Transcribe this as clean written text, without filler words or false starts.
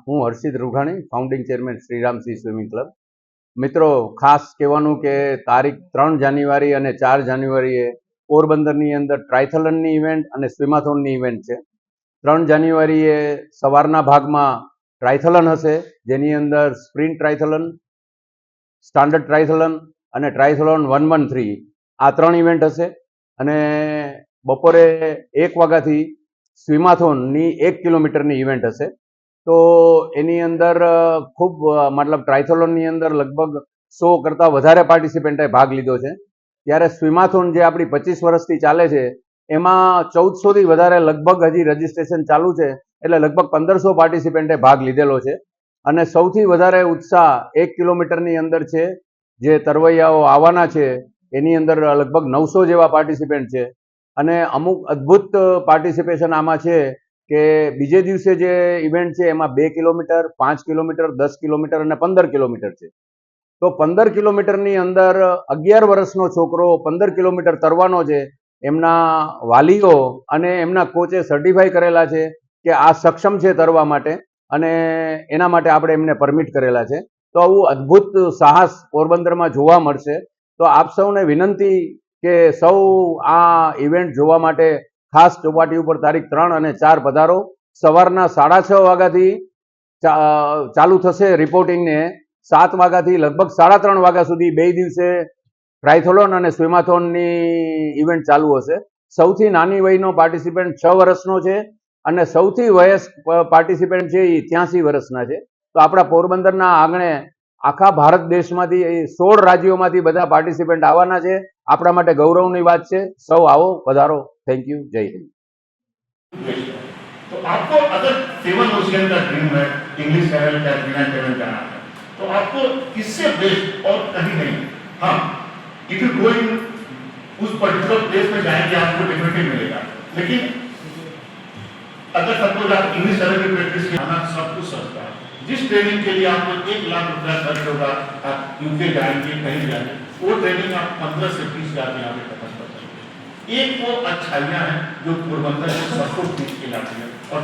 હું Harshit Rughani, founding chairman Shriram sea swimming club. મિત્રો, ખાસ કહેવાનું કે તારીખ 3 જાન્યુઆરી અને 4 જાન્યુઆરીએ પોરબંદરની અંદર ટ્રાયથલનની ઇવેન્ટ અને સ્વિમાથોનની ઇવેન્ટ છે. 3 જાન્યુઆરીએ સવારના ભાગમાં ટ્રાયથલન હશે, જેની અંદર સ્પ્રિન્ટ ટ્રાયથલન, સ્ટાન્ડર્ડ ટ્રાયથલન અને ટ્રાયથલોન 113 આ 3 ઇવેન્ટ હશે. અને બપોરે 1 વાગ્યાથી સ્વિમાથોનની 1 કિલોમીટરની ઇવેન્ટ હશે. તો એની અંદર ખૂબ મતલબ ટ્રાયથલોનની અંદર લગભગ 100 કરતાં વધારે પાર્ટિસિપન્ટે ભાગ લીધો છે. ત્યારે સ્વિમાથોન જે આપણી 25 વર્ષથી ચાલે છે એમાં 1400થી વધારે લગભગ હજી રજીસ્ટ્રેશન ચાલુ છે, એટલે લગભગ 1500 પાર્ટિસિપન્ટે ભાગ લીધેલો છે. અને સૌથી વધારે ઉત્સાહ 1 કિલોમીટરની અંદર છે. જે તરવૈયાઓ આવવાના છે એની અંદર લગભગ 900 જેવા પાર્ટિસિપન્ટ છે. અને અમુક અદ્ભુત પાર્ટિસિપેશન આમાં છે કે બીજે દિવસે જે ઇવેન્ટ છે એમાં 2 કિલોમીટર, 5 કિલોમીટર, 10 કિલોમીટર અને 15 કિલોમીટર છે. તો 15 કિલોમીટરની અંદર 11 વર્ષનો છોકરો 15 કિલોમીટર તરવાનો છે. એમના વાલીઓ અને એમના કોચે સર્ટિફાઈ કરેલા છે કે આ સક્ષમ છે તરવા માટે, અને એના માટે આપણે એમને પરમિટ કરેલા છે. તો આવું અદ્ભુત સાહસ પોરબંદરમાં જોવા મળશે. તો આપ સૌને વિનંતી કે સૌ આ ઇવેન્ટ જોવા માટે ખાસ ચોપાટી ઉપર તારીખ 3 અને 4 પધારો. સવારના 6:30 વાગ્યાથી ચાલુ થશે રિપોર્ટિંગને. 7 વાગ્યાથી લગભગ 3:30 વાગ્યા સુધી 2 દિવસે ટ્રાયથલોન અને સ્વિમાથોનની ઇવેન્ટ ચાલુ હશે. સૌથી નાની વયનો પાર્ટિસિપન્ટ 6 વર્ષનો છે અને સૌથી વયસ્ક પાર્ટિસિપન્ટ છે એ 83 વર્ષના છે. તો આપણા પોરબંદરના આંગણે આખા ભારત દેશમાંથી 16 રાજ્યોમાંથી બધા પાર્ટિસિપન્ટ આવવાના છે. આપણા માટે ગૌરવની વાત છે. સૌ આવો, પધારો. Thank you. જય હિન્દ. तो आपको अगर 7 ओशियन का ड्रीम है, इंग्लिश चैनल का ड्रीम जाना है, तो आपको इससे बेस्ट और कहीं नहीं. हाँ, इफ यू गो इन उस पर्टिकुलर प्लेस में जाएंगे आपको डेफिनेटली मिलेगा. लेकिन अगर सपोज आप इंग्लिश चैनल की प्रैक्टिस करना, सब कुछ सस्ता है. जिस ट्रेनिंग के लिए आपको 1 लाख रुपया खर्च होगा, आप यूके जाएंगे, कहीं जाएंगे, वो ट्रेनिंग आप 15 से 20 हजार में यहाँ पे खत्म कर सकते हैं. एक वो अच्छाइयाँ हैं जो पोरबंदर को सबको खींच के लाती है. और